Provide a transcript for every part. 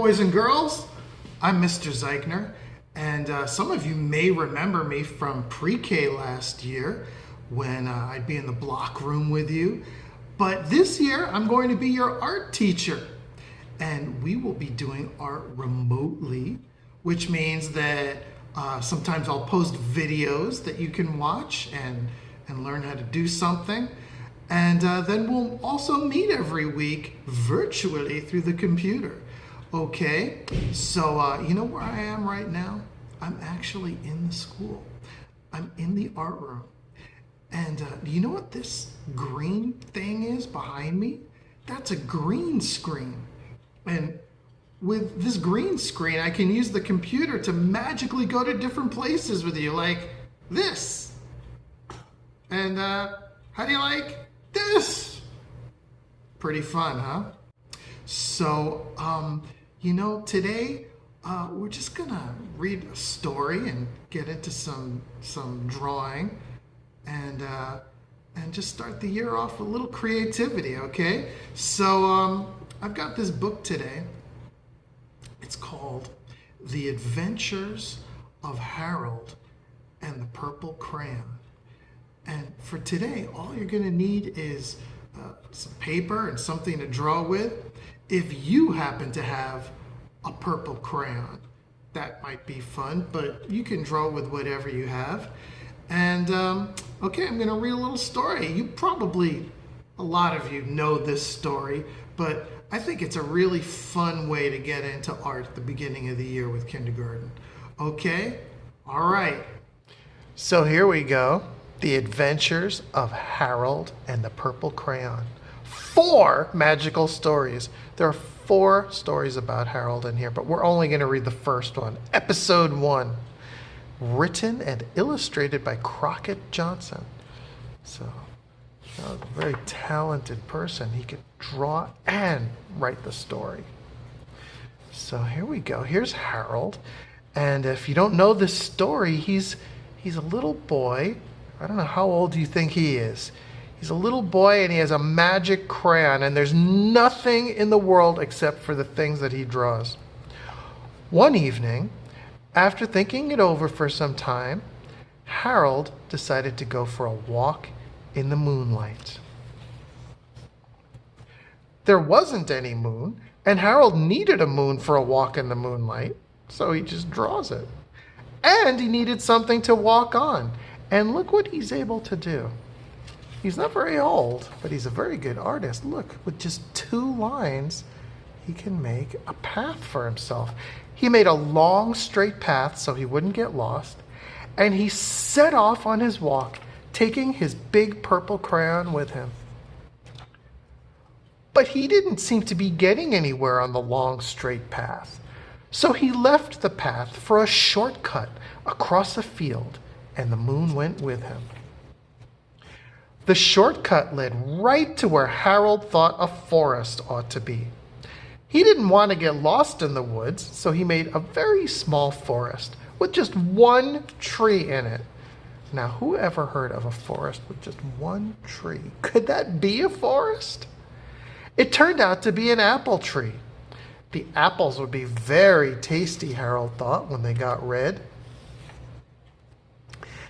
boys and girls. I'm Mr. Zeichner, and some of you may remember me from pre-K last year when I'd be in the block room with you. But this year, I'm going to be your art teacher, and we will be doing art remotely, which means that sometimes I'll post videos that you can watch and learn how to do something. And then we'll also meet every week virtually through the computer. Okay, so you know where I am right now? I'm actually in the school. I'm in the art room. And do you know what this green thing is behind me? That's a green screen. And with this green screen, I can use the computer to magically go to different places with you, like this. And how do you like this? Pretty fun, huh? So, you know, today we're just gonna read a story and get into some drawing and just start the year off with a little creativity, okay? So I've got this book today. It's called The Adventures of Harold and the Purple Crayon. And for today, all you're gonna need is some paper and something to draw with. If you happen to have a purple crayon, that might be fun, but you can draw with whatever you have. And okay, I'm gonna read a little story. A lot of you know this story, but I think it's a really fun way to get into art at the beginning of the year with kindergarten. Okay, all right. So here we go. The Adventures of Harold and the Purple Crayon. 4 magical stories. There are 4 stories about Harold in here, but we're only going to read the first one. Episode 1. Written and illustrated by Crockett Johnson. So, a very talented person. He could draw and write the story. So here we go. Here's Harold. And if you don't know this story, he's a little boy. I don't know, how old do you think he is? He's a little boy and he has a magic crayon, and there's nothing in the world except for the things that he draws. One evening, after thinking it over for some time, Harold decided to go for a walk in the moonlight. There wasn't any moon, and Harold needed a moon for a walk in the moonlight, so he just draws it. And he needed something to walk on. And look what he's able to do. He's not very old, but he's a very good artist. Look, with just 2 lines, he can make a path for himself. He made a long, straight path so he wouldn't get lost, and he set off on his walk, taking his big purple crayon with him. But he didn't seem to be getting anywhere on the long, straight path. So he left the path for a shortcut across a field, and the moon went with him. The shortcut led right to where Harold thought a forest ought to be. He didn't want to get lost in the woods, so he made a very small forest with just 1 tree in it. Now, who ever heard of a forest with just 1 tree? Could that be a forest? It turned out to be an apple tree. The apples would be very tasty, Harold thought, when they got red.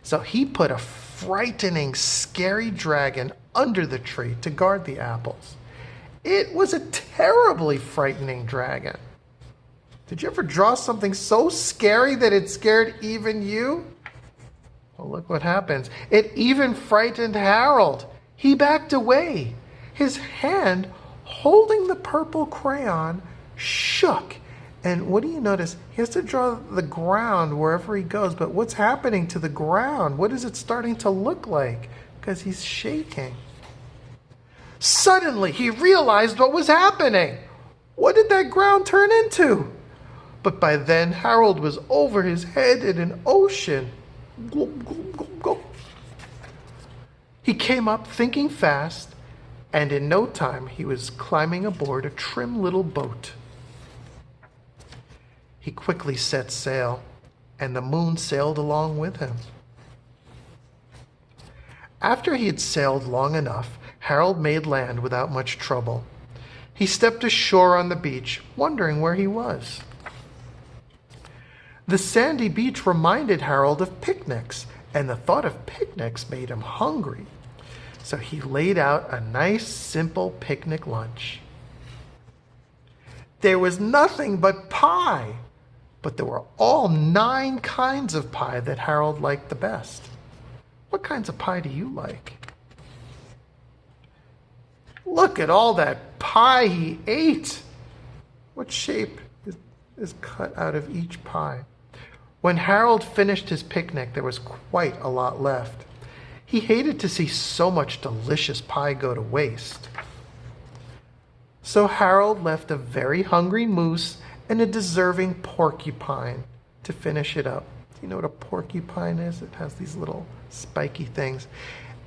So he put a frightening, scary dragon under the tree to guard the apples. It was a terribly frightening dragon. Did you ever draw something so scary that it scared even you? Well, look what happens. It even frightened Harold. He backed away. His hand, holding the purple crayon, shook. And what do you notice? He has to draw the ground wherever he goes. But what's happening to the ground? What is it starting to look like? Because he's shaking. Suddenly, he realized what was happening. What did that ground turn into? But by then, Harold was over his head in an ocean. Glop, glop, glop, glop. He came up thinking fast, and in no time, he was climbing aboard a trim little boat. He quickly set sail, and the moon sailed along with him. After he had sailed long enough, Harold made land without much trouble. He stepped ashore on the beach, wondering where he was. The sandy beach reminded Harold of picnics, and the thought of picnics made him hungry. So he laid out a nice, simple picnic lunch. There was nothing but pie, but there were all 9 kinds of pie that Harold liked the best. What kinds of pie do you like? Look at all that pie he ate. What shape is cut out of each pie? When Harold finished his picnic, there was quite a lot left. He hated to see so much delicious pie go to waste. So Harold left a very hungry moose and a deserving porcupine to finish it up. Do you know what a porcupine is? It has these little spiky things.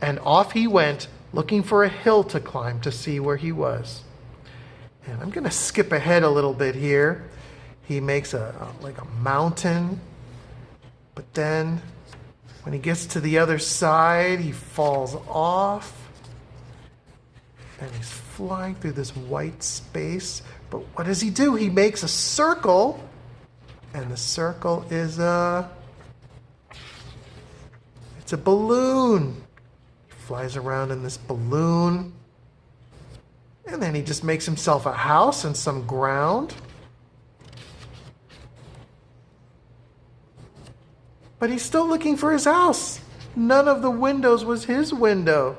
And off he went, looking for a hill to climb to see where he was. And I'm going to skip ahead a little bit here. He makes like a mountain, but then when he gets to the other side, he falls off. And he's flying through this white space. But what does he do? He makes a circle. And the circle is it's a balloon. He flies around in this balloon. And then he just makes himself a house and some ground. But he's still looking for his house. None of the windows was his window.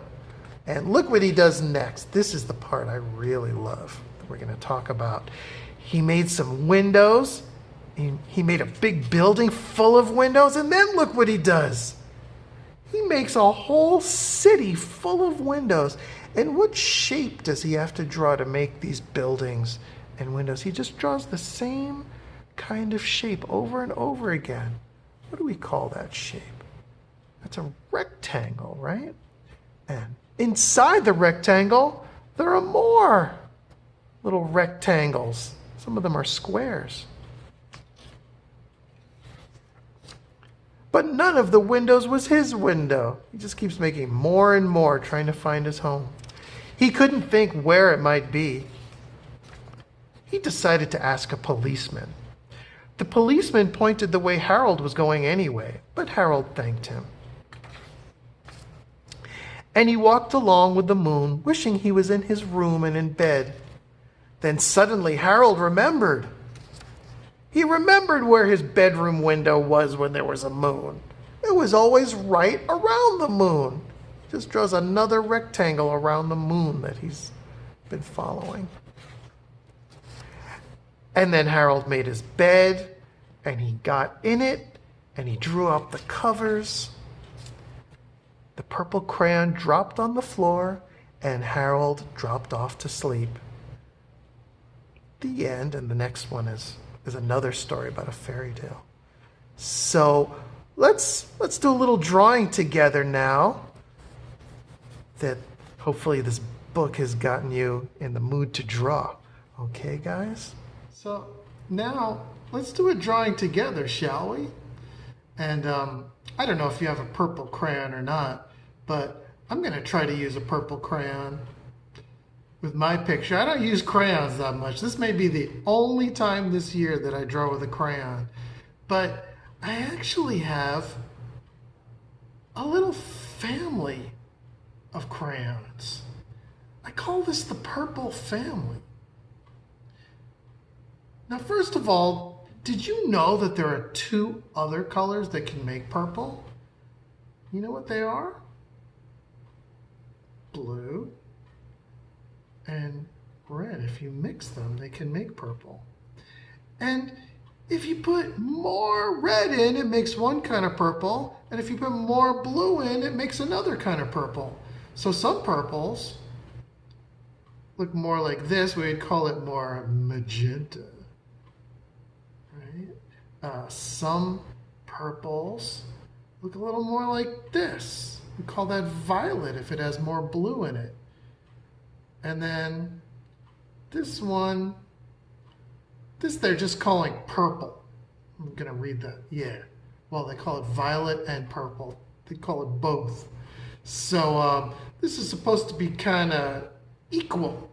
And look what he does next. This is the part I really love that we're going to talk about. He made some windows. He made a big building full of windows. And then look what he does. He makes a whole city full of windows. And what shape does he have to draw to make these buildings and windows? He just draws the same kind of shape over and over again. What do we call that shape? That's a rectangle, right? And inside the rectangle, there are more little rectangles. Some of them are squares. But none of the windows was his window. He just keeps making more and more, trying to find his home. He couldn't think where it might be. He decided to ask a policeman. The policeman pointed the way Harold was going anyway, but Harold thanked him. And he walked along with the moon, wishing he was in his room and in bed. Then suddenly Harold remembered. He remembered where his bedroom window was when there was a moon. It was always right around the moon. Just draws another rectangle around the moon that he's been following. And then Harold made his bed, and he got in it, and he drew up the covers. The purple crayon dropped on the floor, and Harold dropped off to sleep. The end, and the next one is another story about a fairy tale. So let's do a little drawing together now that hopefully this book has gotten you in the mood to draw. Okay, guys? So now let's do a drawing together, shall we? And I don't know if you have a purple crayon or not, but I'm going to try to use a purple crayon with my picture. I don't use crayons that much. This may be the only time this year that I draw with a crayon. But I actually have a little family of crayons. I call this the purple family. Now, first of all, did you know that there are 2 other colors that can make purple? You know what they are? Blue and red. If you mix them, they can make purple. And if you put more red in, it makes one kind of purple. And if you put more blue in, it makes another kind of purple. So some purples look more like this. We'd call it more magenta. Right? Some purples look a little more like this. We call that violet if it has more blue in it. And then this one, this they're just calling purple. I'm going to read that. Yeah. Well, they call it violet and purple. They call it both. So this is supposed to be kind of equal.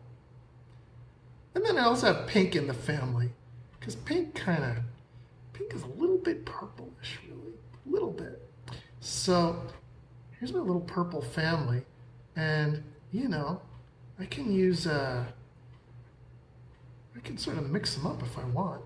And then I also have pink in the family, because pink is a little bit purplish, really, a little bit. So here's my little purple family, and you know, I can use I can sort of mix them up if I want.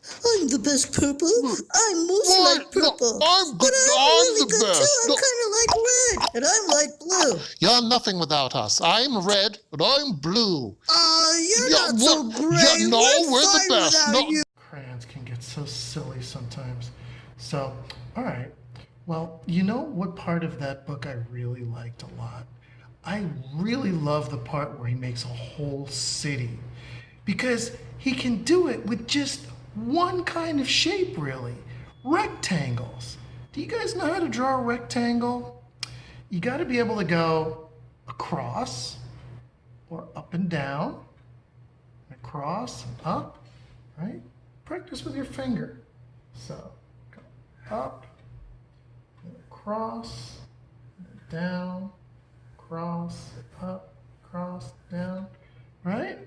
I'm the best purple. I'm most What? like purple. No, I'm But good. I'm I'm really the good best. too. I'm No. kind of like red, and I'm like blue. You're nothing without us. I'm red, and I'm blue. You're Yeah, not so what? great. Yeah, no, we're the fine best. without No. you. Crayons can get so silly sometimes. So, all right. Well, you know what part of that book I really liked a lot? I really love the part where he makes a whole city, because he can do it with just one kind of shape, really. Rectangles. Do you guys know how to draw a rectangle? You got to be able to go across or up and down, across and up, right? Practice with your finger. So go up, and across, and down, cross, up, cross, down, right?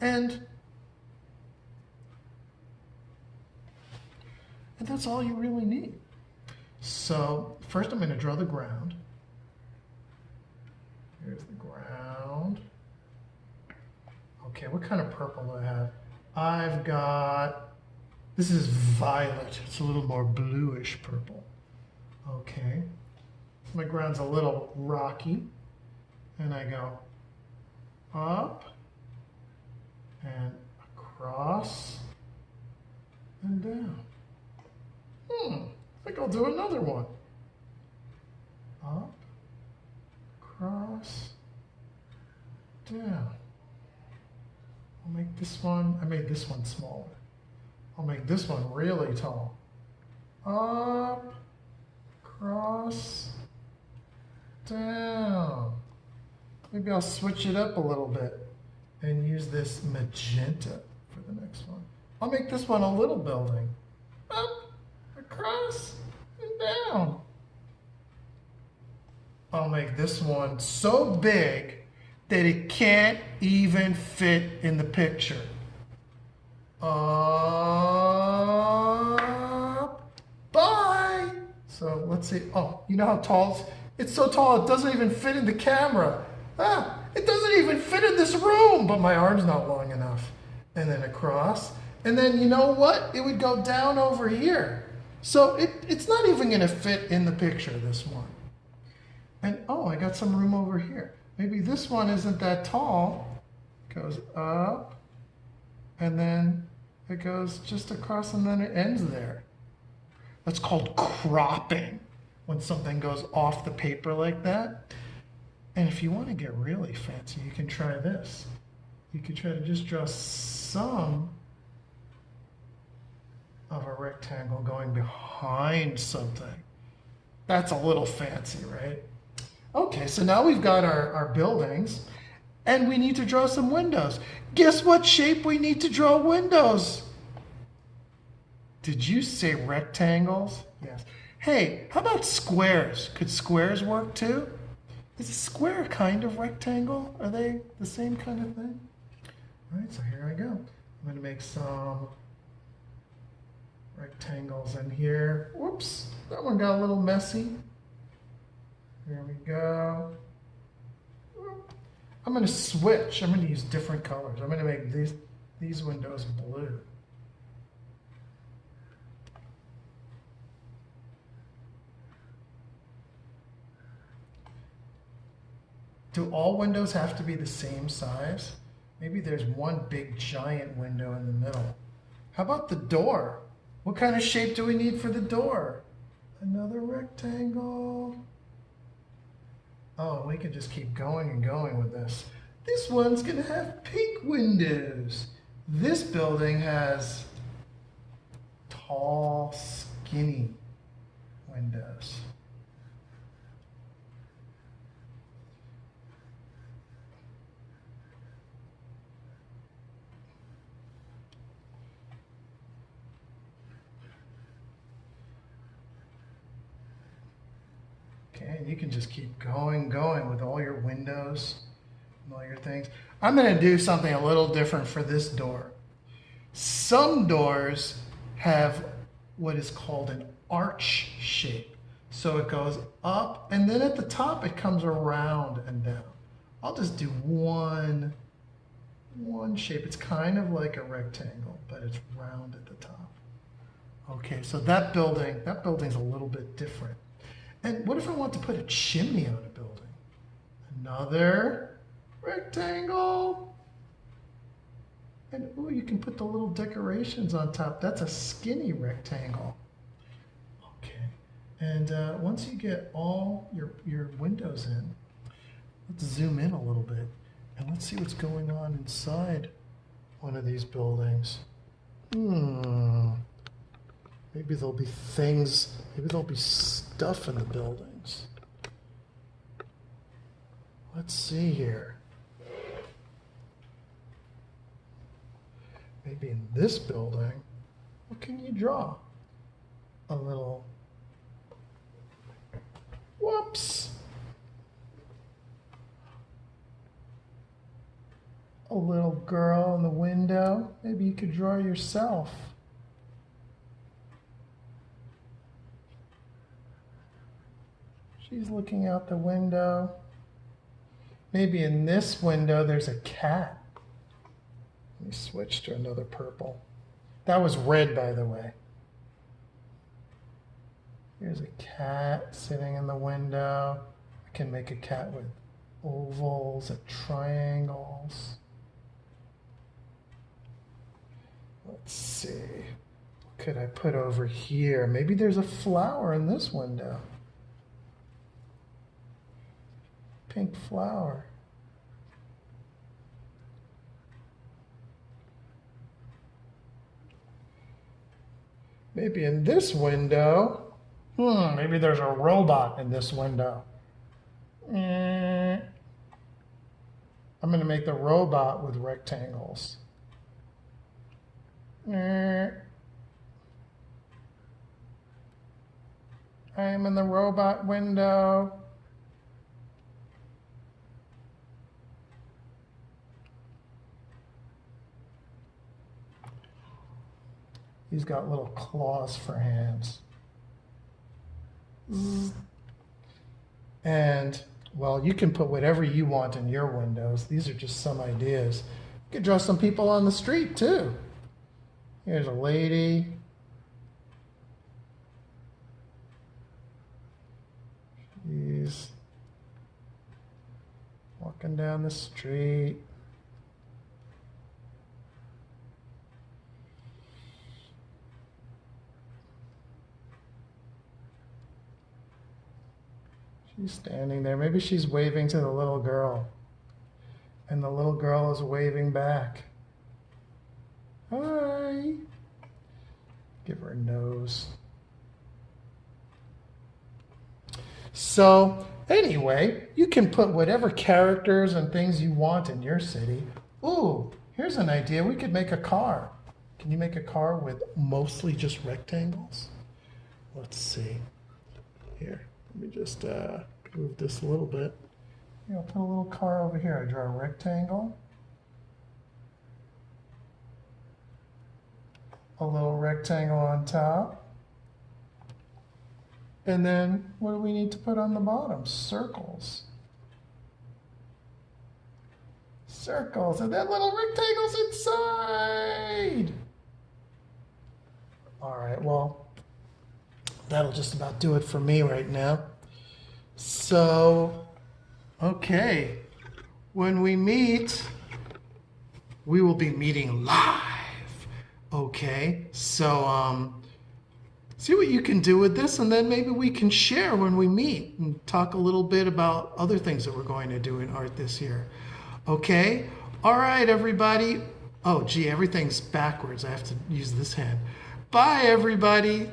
And that's all you really need. So first I'm going to draw the ground. Here's the ground. Okay, what kind of purple do I have? I've got, this is violet. It's a little more bluish purple. Okay. My ground's a little rocky. And I go up and across and down. I think I'll do another one. Up, across, down. I'll make this one, I made this one smaller. I'll make this one really tall. Up, across, down. Maybe I'll switch it up a little bit and use this magenta for the next one. I'll make this one a little building. Up, across, and down. I'll make this one so big that it can't even fit in the picture. Up, bye. So let's see. Oh, you know how tall it's so tall it doesn't even fit in the camera. It doesn't even fit in this room, but my arm's not long enough. And then across. And then you know what? It would go down over here. So it's not even going to fit in the picture, this one. And oh, I got some room over here. Maybe this one isn't that tall. It goes up, and then it goes just across, and then it ends there. That's called cropping, when something goes off the paper like that. And if you want to get really fancy, you can try this. You could try to just draw some of a rectangle going behind something. That's a little fancy, right? Okay, so now we've got our buildings, and we need to draw some windows. Guess what shape we need to draw windows? Did you say rectangles? Yes. Hey, how about squares? Could squares work too? Is a square a kind of rectangle? Are they the same kind of thing? All right, so here I go. I'm going to make some rectangles in here. Whoops, that one got a little messy. There we go. I'm going to switch. I'm going to use different colors. I'm going to make these windows blue. Do all windows have to be the same size? Maybe there's one big giant window in the middle. How about the door? What kind of shape do we need for the door? Another rectangle. Oh, we can just keep going and going with this. This one's gonna have pink windows. This building has tall, skinny windows. Okay, and you can just keep going with all your windows and familiar things. I'm going to do something a little different for this door. Some doors have what is called an arch shape. So it goes up and then at the top it comes around and down. I'll just do one shape. It's kind of like a rectangle, but it's round at the top. Okay, so that building's a little bit different. And what if I want to put a chimney on a building? Another rectangle. And ooh, you can put the little decorations on top. That's a skinny rectangle. Okay, and once you get all your windows in, let's zoom in a little bit and let's see what's going on inside one of these buildings. Maybe there'll be things, maybe there'll be stuff in the buildings. Let's see here. Maybe in this building, what can you draw? A little, whoops. A little girl in the window. Maybe you could draw yourself. She's looking out the window. Maybe in this window there's a cat. Let me switch to another purple. That was red, by the way. Here's a cat sitting in the window. I can make a cat with ovals and triangles. Let's see. What could I put over here? Maybe there's a flower in this window. Pink flower. Maybe in this window, maybe there's a robot in this window. I'm going to make the robot with rectangles. I am in the robot window. He's got little claws for hands. And, well, you can put whatever you want in your windows. These are just some ideas. You could draw some people on the street, too. Here's a lady. She's walking down the street. She's standing there. Maybe she's waving to the little girl. And the little girl is waving back. Hi. Give her a nose. So, anyway, you can put whatever characters and things you want in your city. Ooh, here's an idea. We could make a car. Can you make a car with mostly just rectangles? Let's see. Here. Let me just move this a little bit. Here, I'll put a little car over here. I draw a rectangle. A little rectangle on top. And then what do we need to put on the bottom? Circles. Circles. And then little rectangles inside. All right, well, that'll just about do it for me right now. So, okay, when we meet, we will be meeting live. Okay, so see what you can do with this, and then maybe we can share when we meet and talk a little bit about other things that we're going to do in art this year. Okay, all right, everybody. Oh, gee, everything's backwards. I have to use this hand. Bye, everybody.